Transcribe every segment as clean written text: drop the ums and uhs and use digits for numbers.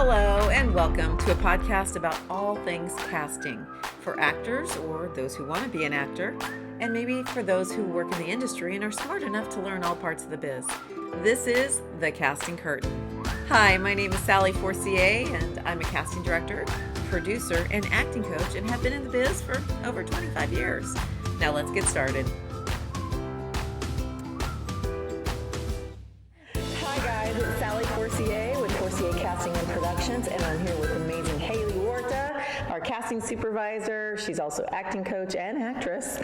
Hello and welcome to a podcast about all things casting for actors or those who want to be an actor, and maybe for those who work in the industry and are smart enough to learn all parts of the biz. This is The Casting Curtain. Hi, my name is Sally Forcier, and I'm a casting director, producer, and acting coach, and have been in the biz for over 25 years. Now let's get started. Hi guys, it's Sally Forcier with Forcier Casting and Productions, and I'm here with amazing Haley Warta, our casting supervisor. She's also acting coach and actress.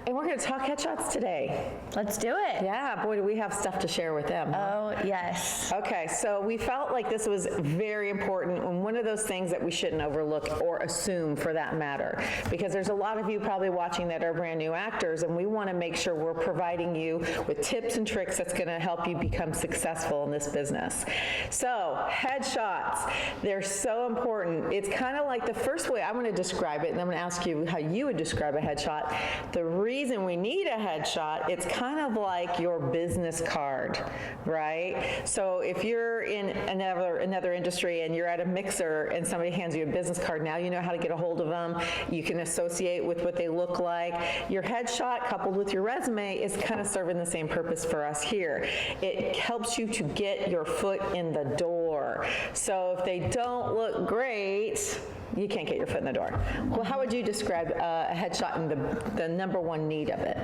And we're going to talk headshots today. Let's do it. Yeah, boy, do we have stuff to share with them. Oh, yes. Okay, so we felt like this was very important and one of those things that we shouldn't overlook or assume for that matter. Because there's a lot of you probably watching that are brand new actors, and we want to make sure we're providing you with tips and tricks that's going to help you become successful in this business. So, headshots, they're so important. It's kind of like the first way I'm going to describe it, and I'm going to ask you how you would describe a headshot. The reason we need a headshot, it's kind of like your business card, right? So if you're in another industry and you're at a mixer and somebody hands you a business card, now you know how to get a hold of them. You can associate with what they look like. Your headshot coupled with your resume is kind of serving the same purpose for us here. It helps you to get your foot in the door. So if they don't look great, you can't get your foot in the door. Well, how would you describe a headshot and the number one need of it?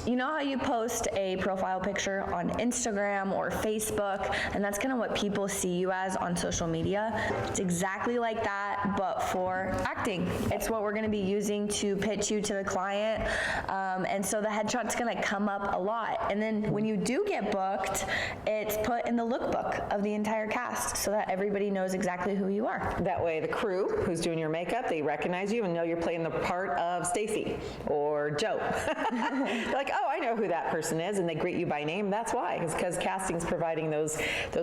You know how you post a profile picture on Instagram or Facebook, and that's kind of what people see you as on social media? It's exactly like that, but for acting. It's what we're going to be using to pitch you to the client, and so the headshot's going to come up a lot. And then when you do get booked, it's put in the lookbook of the entire cast so that everybody knows exactly who you are. That way the crew who's doing your makeup, they recognize you and know you're playing the part of Stacy or Joe. They're like, oh, I know who that person is, and they greet you by name. That's why. It's because casting's providing those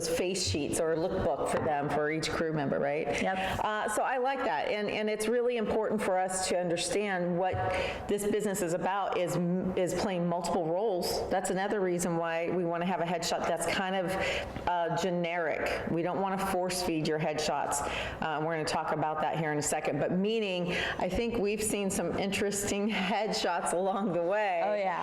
face sheets or lookbook for them, for each crew member, right? Yep. So I like that, and it's really important for us to understand what this business is about is playing multiple roles. That's another reason why we want to have a headshot that's kind of generic. We don't want to force feed your headshots. We're going to talk about that here in a second, but meaning I think we've seen some interesting headshots along the way. Oh yeah.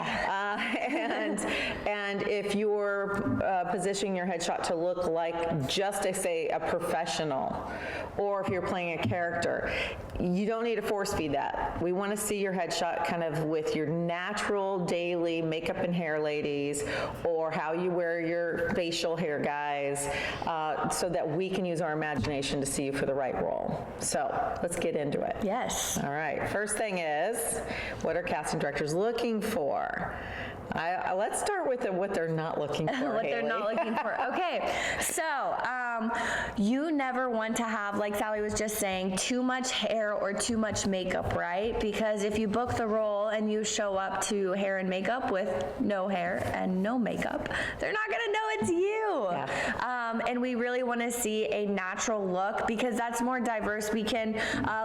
And if you're positioning your headshot to look like just a professional, or if you're playing a character, you don't need to force feed that. We want to see your headshot kind of with your natural daily makeup and hair ladies, or how you wear your facial hair guys, so that we can use our imagination to see you for the right role. So let's get into it. Yes. All right. First thing is, what are casting directors looking for? Let's start with what they're not looking for. What they're not looking for. Okay, so you never want to have, like Sally was just saying, too much hair or too much makeup, right? Because if you book the role and you show up to hair and makeup with no hair and no makeup, they're not gonna know it's you. Yeah. And we really want to see a natural look, because that's more diverse. We can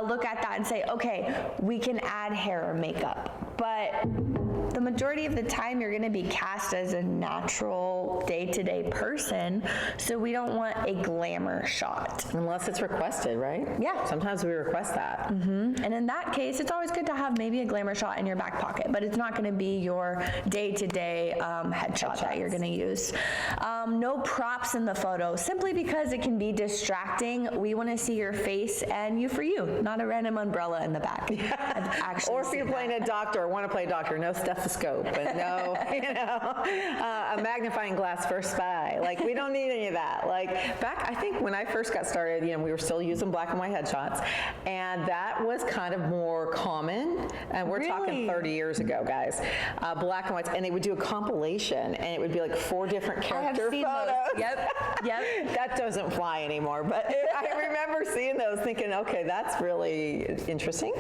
look at that and say, okay, we can add hair or makeup, but the majority of the time you're going to be cast as a natural day-to-day person, so we don't want a glamour shot. Unless it's requested, right? Yeah. Sometimes we request that. Mm-hmm. And in that case, it's always good to have maybe a glamour shot in your back pocket, but it's not going to be your day-to-day headshot that you're going to use. No props in the photo, simply because it can be distracting. We want to see your face and you for you, not a random umbrella in the back. Or if you're playing a doctor, want to play a doctor, no stethoscope, and no, a magnifying glass for a spy. Like, we don't need any of that. Like, back, I think when I first got started, we were still using black and white headshots, and that was kind of more common, and we're talking 30 years ago, guys. Black and whites, and they would do a compilation, and it would be like 4 different character photos. Those. Yep. That doesn't fly anymore, but I remember seeing those thinking, okay, that's really interesting.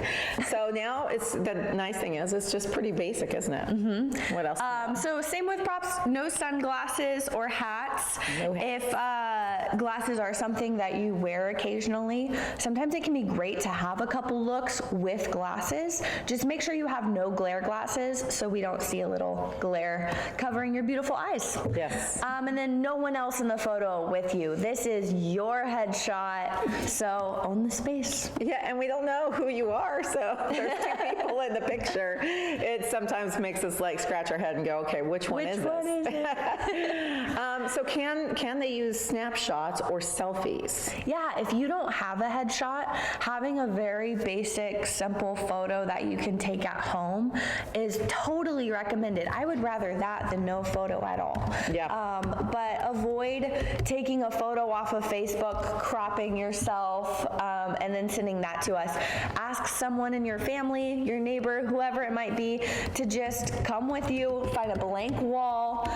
So now the nice thing is, it's just pretty basic, isn't it? Mm-hmm. What else? So same with props, no sunglasses or hats. No hats. glasses are something that you wear occasionally, sometimes it can be great to have a couple looks with glasses. Just make sure you have no glare glasses so we don't see a little glare covering your beautiful eyes. Yes. And then no one else in the photo with you. This is your headshot, so own the space. Yeah, and we don't know who you are, so there's two people in the picture. It sometimes makes us like scratch our head and go, okay, which one is it? So can they use snapshots or selfies? Yeah, if you don't have a headshot, having a very basic, simple photo that you can take at home is totally recommended. I would rather that than no photo at all. Yeah. But avoid taking a photo off of Facebook, cropping yourself, and then sending that to us. Ask someone in your family, your neighbor, whoever it might be, to just come with you, find a blank wall.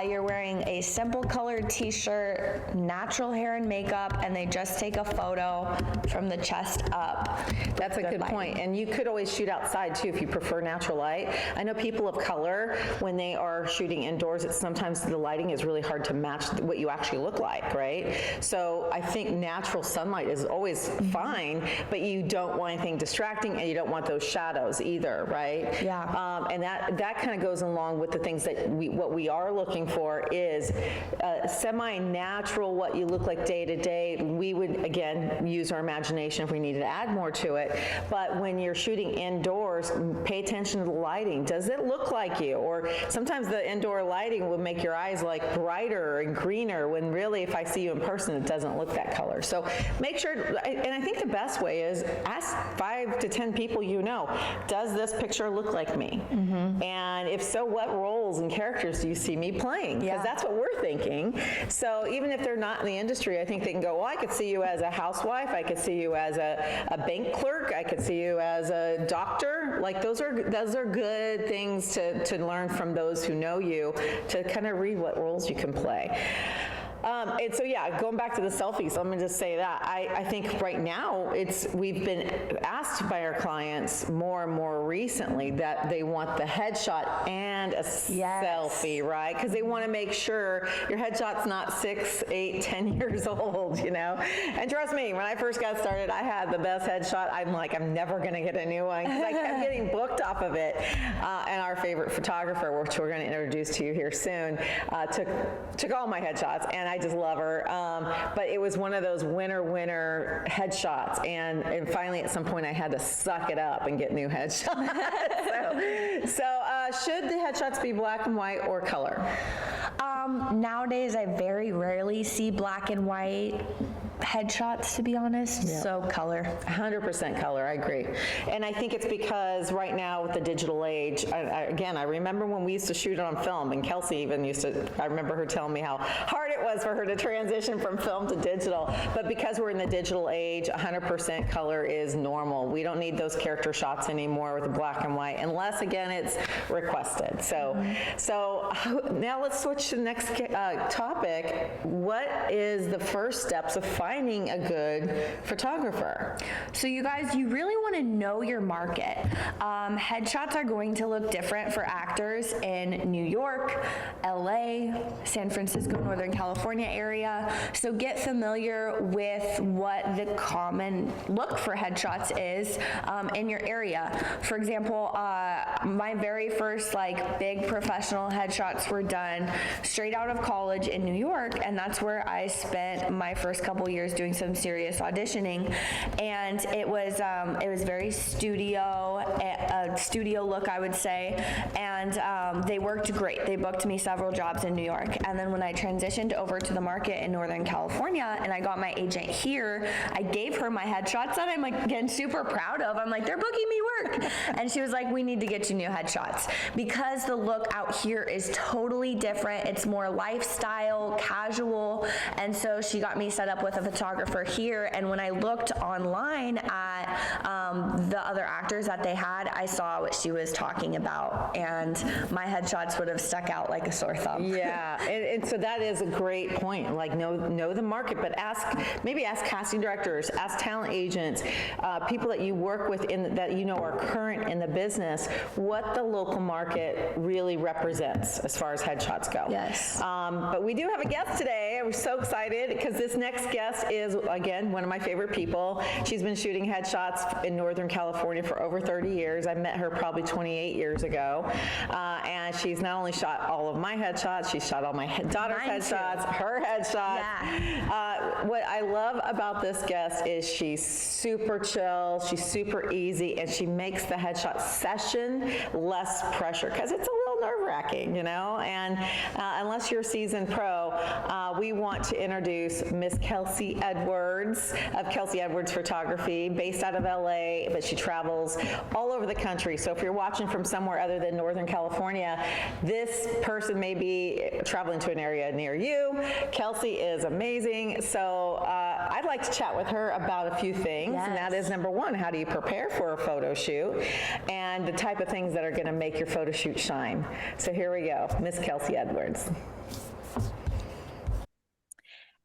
You're wearing a simple colored t-shirt, natural hair and makeup, and they just take a photo from the chest up. That's a good point. And you could always shoot outside too if you prefer natural light. I know people of color, when they are shooting indoors, it's sometimes the lighting is really hard to match what you actually look like, right? So I think natural sunlight is always fine, but you don't want anything distracting and you don't want those shadows either, right? Yeah. And that kind of goes along with the things that what we are looking for is semi-natural, what you look like day to day. We would, again, use our imagination if we needed to add more to it. But when you're shooting indoors, pay attention to the lighting. Does it look like you? Or sometimes the indoor lighting will make your eyes like brighter and greener when really if I see you in person, it doesn't look that color. So make sure, and I think the best way is ask 5 to 10 people you know, does this picture look like me? Mm-hmm. And if so, what roles and characters do you see me playing? Because that's what we're thinking. So even if they're not in the industry, I think they can go, well, I could see you as a housewife, I could see you as a bank clerk, I could see you as a doctor. Like those are good things to learn from those who know you, to kind of read what roles you can play. And so, yeah, going back to the selfies, I'm going to just say that. I think right now, we've been asked by our clients more and more recently that they want the headshot and a selfie, right? Because they want to make sure your headshot's not 6, 8, 10 years old, you know? And trust me, when I first got started, I had the best headshot. I'm like, I'm never going to get a new one because I kept getting booked off of it. And our favorite photographer, which we're going to introduce to you here soon, took all my headshots, and I just love her. But it was one of those winner headshots. And finally, at some point, I had to suck it up and get new headshots. so should the headshots be black and white or color? Nowadays, I very rarely see black and white headshots, to be honest. Yeah. So color. 100% color, I agree. And I think it's because right now with the digital age, I remember when we used to shoot it on film, and Kelsey even I remember her telling me how hard it was for her to transition from film to digital. But because we're in the digital age, 100% color is normal. We don't need those character shots anymore with the black and white, unless again it's requested. So now let's switch to the next topic. What is the first steps of finding a good photographer? So you guys, you really want to know your market. Headshots are going to look different for actors in New York, LA, San Francisco, Northern California area. So get familiar with what the common look for headshots is in your area. For example, my very first big professional headshots were done straight out of college in New York, and that's where I spent my first couple years doing some serious auditioning. And it was very a studio look, I would say, and they worked great. They booked me several jobs in New York. And then when I transitioned over to the market in Northern California and I got my agent here, I gave her my headshots that I'm again super proud of. I'm like, they're booking me work. And she was like, we need to get you new headshots, because the look out here is totally different. It's more lifestyle, casual. And so she got me set up with a photographer here. And when I looked online at the other actors that they had, I saw what she was talking about, and my headshots would have stuck out like a sore thumb. Yeah, and so that is a great point. Know the market, but ask casting directors, ask talent agents, people that you work with that you know are current in the business, what the local market really represents as far as headshots go. Yes. But we do have a guest today. We're so excited because this next guest is, again, one of my favorite people. She's been shooting headshots in Northern California for over 30 years. I met her probably 28 years ago. And she's not only shot all of my headshots, she's shot all my daughter's headshots, her headshots. Yeah. What I love about this guest is she's super chill, she's super easy, and she makes the headshot session less pressure because it's a little nerve-wracking, you know? And unless you're a seasoned pro, we want to introduce Miss Kelsey Edwards of Kelsey Edwards Photography, based out of LA, but she travels all over the country. So if you're watching from somewhere other than Northern California, this person may be traveling to an area near you. Kelsey is amazing. So I'd like to chat with her about a few things. Yes. And that is, number one, how do you prepare for a photo shoot? And the type of things that are going to make your photo shoot shine. So here we go, Miss Kelsey Edwards.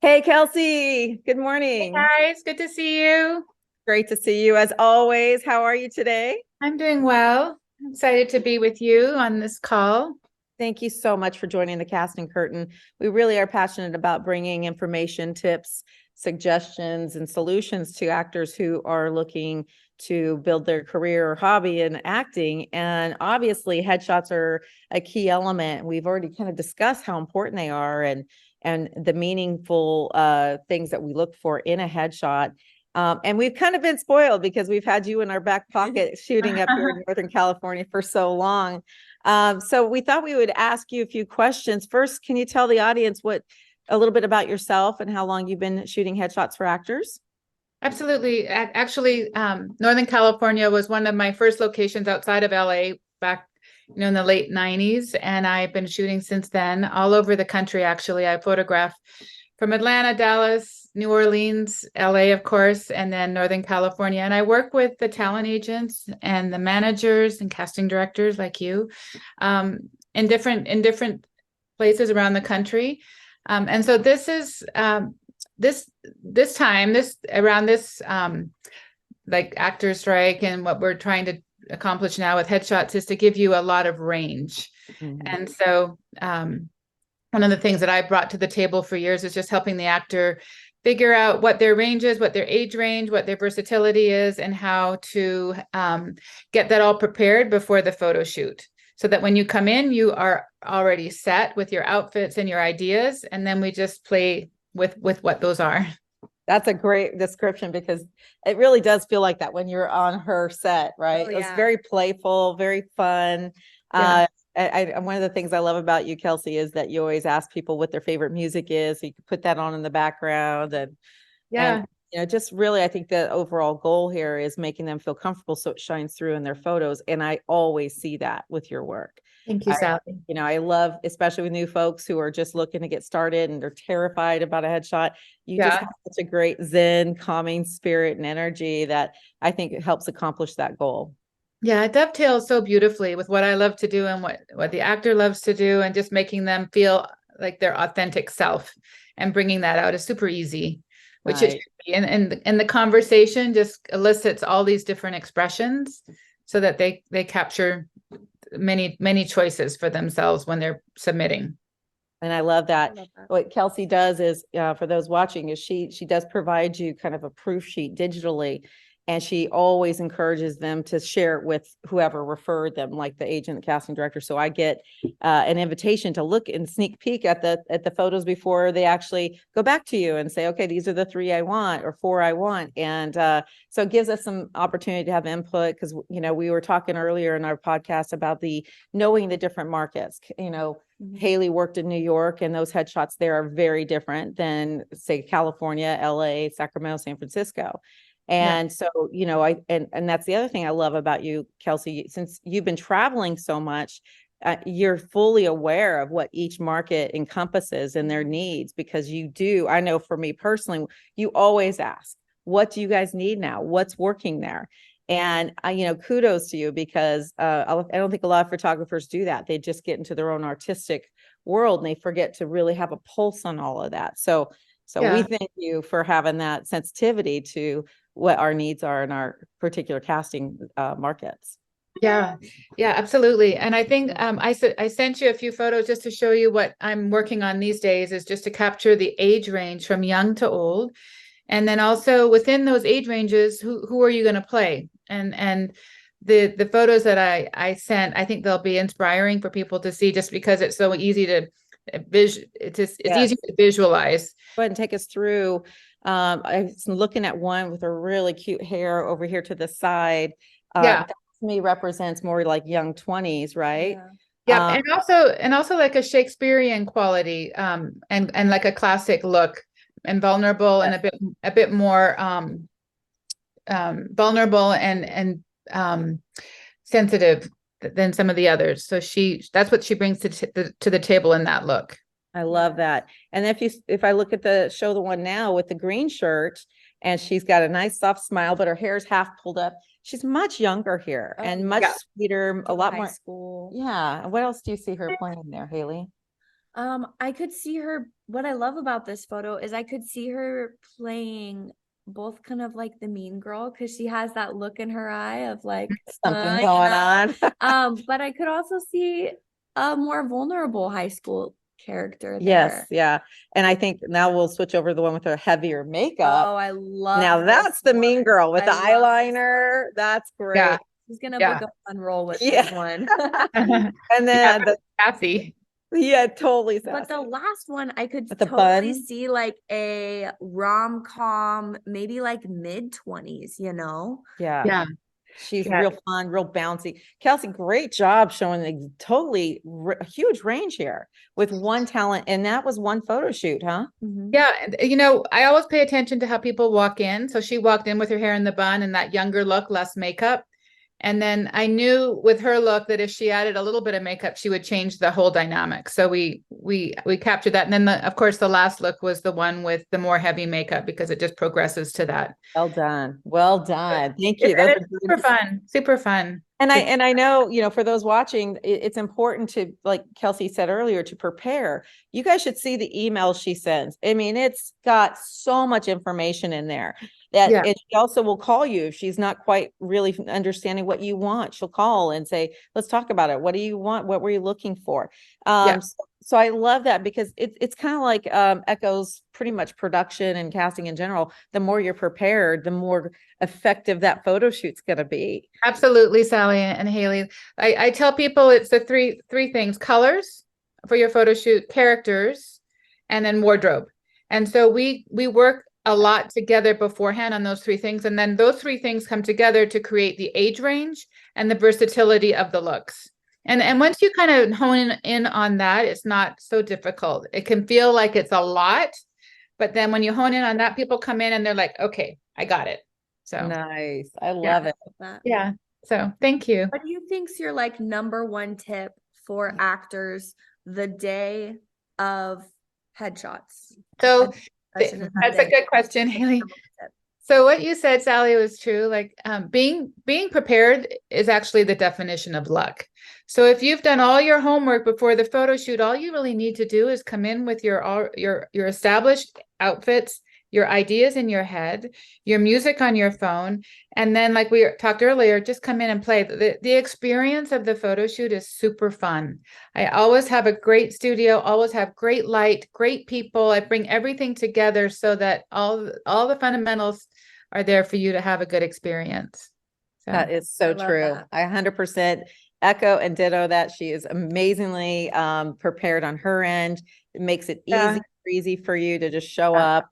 Hey, Kelsey. Good morning. Hey guys, good to see you. Great to see you as always. How are you today? I'm doing well. I'm excited to be with you on this call. Thank you so much for joining the Casting Curtain. We really are passionate about bringing information, tips, suggestions, and solutions to actors who are looking to build their career or hobby in acting. And obviously, headshots are a key element. We've already kind of discussed how important they are and the meaningful things that we look for in a headshot. And we've kind of been spoiled because we've had you in our back pocket shooting up here in Northern California for so long. So we thought we would ask you a few questions. First, can you tell the audience a little bit about yourself and how long you've been shooting headshots for actors? Absolutely. Actually, Northern California was one of my first locations outside of LA back, in the late 90s. And I've been shooting since then all over the country. Actually, I photograph from Atlanta, Dallas, New Orleans, LA, of course, and then Northern California. And I work with the talent agents and the managers and casting directors like you in different places around the country. And so this is around this like actor strike, and what we're trying to accomplish now with headshots is to give you a lot of range. Mm-hmm. And so one of the things that I brought to the table for years is just helping the actor figure out what their range is, what their age range, what their versatility is, and how to get that all prepared before the photo shoot, so that when you come in, you are already set with your outfits and your ideas, and then we just play with what those are. That's a great description, because it really does feel like that when you're on her set, right? Oh, yeah. It's very playful, very fun. Yeah. One of the things I love about you, Kelsey, is that you always ask people what their favorite music is, so you can put that on in the background. And just really, I think the overall goal here is making them feel comfortable so it shines through in their photos. And I always see that with your work. Thank you, Sally. I love, especially with new folks who are just looking to get started and they're terrified about a headshot. You just have such a great zen, calming spirit and energy that I think it helps accomplish that goal. Yeah, it dovetails so beautifully with what I love to do and what the actor loves to do, and just making them feel like their authentic self and bringing that out is super easy, which it should be. And the conversation just elicits all these different expressions so that they capture many choices for themselves when they're submitting. And I love that. What Kelsey does is, for those watching, is she does provide you kind of a proof sheet digitally. And she always encourages them to share it with whoever referred them, like the agent, the casting director. So I get an invitation to look and sneak peek at the photos before they actually go back to you and say, okay, these are the 3 I want or 4 I want. And so it gives us some opportunity to have input, because, we were talking earlier in our podcast about knowing the different markets. Haley worked in New York, and those headshots there are very different than, say, California, LA, Sacramento, San Francisco. And so, and that's the other thing I love about you, Kelsey, since you've been traveling so much, you're fully aware of what each market encompasses and their needs, because I know for me personally, you always ask, what do you guys need now? What's working there? And kudos to you, because I don't think a lot of photographers do that. They just get into their own artistic world and they forget to really have a pulse on all of that. So we thank you for having that sensitivity to what our needs are in our particular casting markets. Yeah, yeah, absolutely. And I think I sent you a few photos just to show you what I'm working on these days, is just to capture the age range from young to old. And then also within those age ranges, who are you going to play? And the photos that I sent, I think they'll be inspiring for people to see, just because it's so easy to it's Yes. easy to visualize. Go ahead and take us through. I was looking at one with a really cute hair over here to the side. Yeah. That to me represents more like young 20s, right? Yep. Um, And also like a Shakespearean quality, and like a classic look, and vulnerable, and a bit more vulnerable and sensitive than some of the others. So that's what she brings to the table in that look. I love that. And if I look at the one now with the green shirt, and she's got a nice soft smile, but her hair's half pulled up. She's much younger here and much sweeter, a lot more school. Yeah. What else do you see her playing there, Haley? I could see her. What I love about this photo is I could see her playing both kind of like the mean girl, because she has that look in her eye of like Something going on. But I could also see a more vulnerable high school character there. Yes, yeah. And I think now we'll switch over to the one with her heavier makeup. Oh, I love Now that's the mean girl with the love eyeliner. That's great. Yeah. She's gonna book a fun role with this one. And then Kathy. Totally. But the last one, I could With the totally bun? see like a rom-com, maybe like mid-20s, you know? Yeah. Yeah. She's real fun, real bouncy. Kelsey, great job showing a totally huge range here with one talent. And that was one photo shoot, huh? Yeah. And, I always pay attention to how people walk in. So she walked in with her hair in the bun and that younger look, less makeup. And then I knew with her look that if she added a little bit of makeup, she would change the whole dynamic. So we captured that. And then of course, the last look was the one with the more heavy makeup, because it just progresses to that. Well done. Well done. Thank you. It's super fun. Super fun. And I know, for those watching, it's important to, like Kelsey said earlier, to prepare. You guys should see the emails she sends. I mean, it's got so much information in there that and she also will call you if she's not quite really understanding what you want. She'll call and say, let's talk about it. What do you want? What were you looking for? So I love that, because it's kind of like echoes pretty much production and casting in general. The more you're prepared, the more effective that photo shoot's going to be. Absolutely, Sally and Haley. I tell people it's the three things: colors for your photo shoot, characters, and then wardrobe. And so we work a lot together beforehand on those three things. And then those three things come together to create the age range and the versatility of the looks. And once you kind of hone in on that, it's not so difficult. It can feel like it's a lot, but then when you hone in on that, people come in and they're like, okay, I got it. So nice. I love it. Yeah. So thank you. What do you think's your like number one tip for actors the day of headshots? So that's a good question, Haley. So what you said, Sally, was true. Like being prepared is actually the definition of luck. So if you've done all your homework before the photo shoot, all you really need to do is come in with your established outfits, your ideas in your head, your music on your phone, and then, like we talked earlier, just come in and play. The experience of the photo shoot is super fun. I always have a great studio, always have great light, great people. I bring everything together so that all the fundamentals are there for you to have a good experience. So, that is so true. I 100% echo and ditto that. She is amazingly prepared on her end. It makes it easy for you to just show up.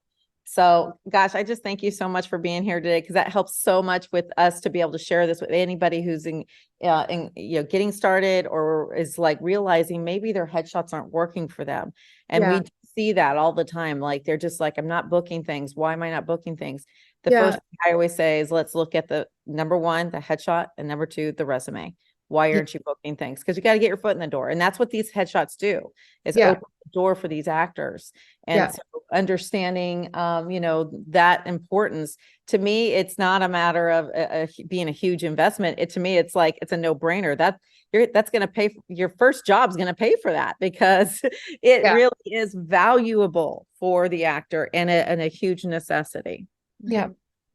So gosh, I just thank you so much for being here today, because that helps so much with us to be able to share this with anybody who's in getting started or is like realizing maybe their headshots aren't working for them. And we see that all the time. Like they're just like, I'm not booking things. Why am I not booking things? The first thing I always say is, let's look at the number one, the headshot, and number two, the resume. Why aren't you booking things? Because you got to get your foot in the door. And that's what these headshots do, is open the door for these actors. And so understanding, that importance, to me, it's not a matter of being a huge investment. To me, it's like, it's a no brainer that's going to pay for your first job is going to pay for that, because it really is valuable for the actor and a huge necessity. Yeah,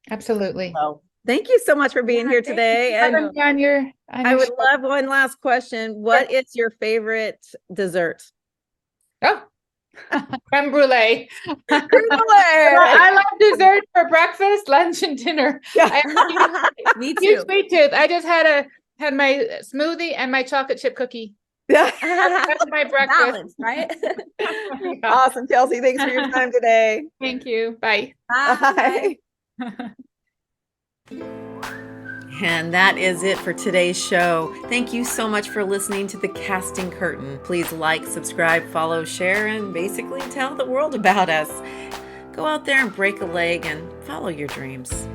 absolutely. So Thank you so much for being here today. And Having me on your I would show. love one last question. What is your favorite dessert? Oh, creme brulee. Creme brulee. I love dessert for breakfast, lunch, and dinner. I have a Me huge too. sweet tooth. I just had my smoothie and my chocolate chip cookie. Yeah. That's my breakfast. Balance, right? Yeah. Awesome, Kelsey. Thanks for your time today. Thank you. Bye. Bye. And that is it for today's show. Thank you so much for listening to The Casting Curtain. Please like, subscribe, follow, share, and basically tell the world about us. Go out there and break a leg and follow your dreams.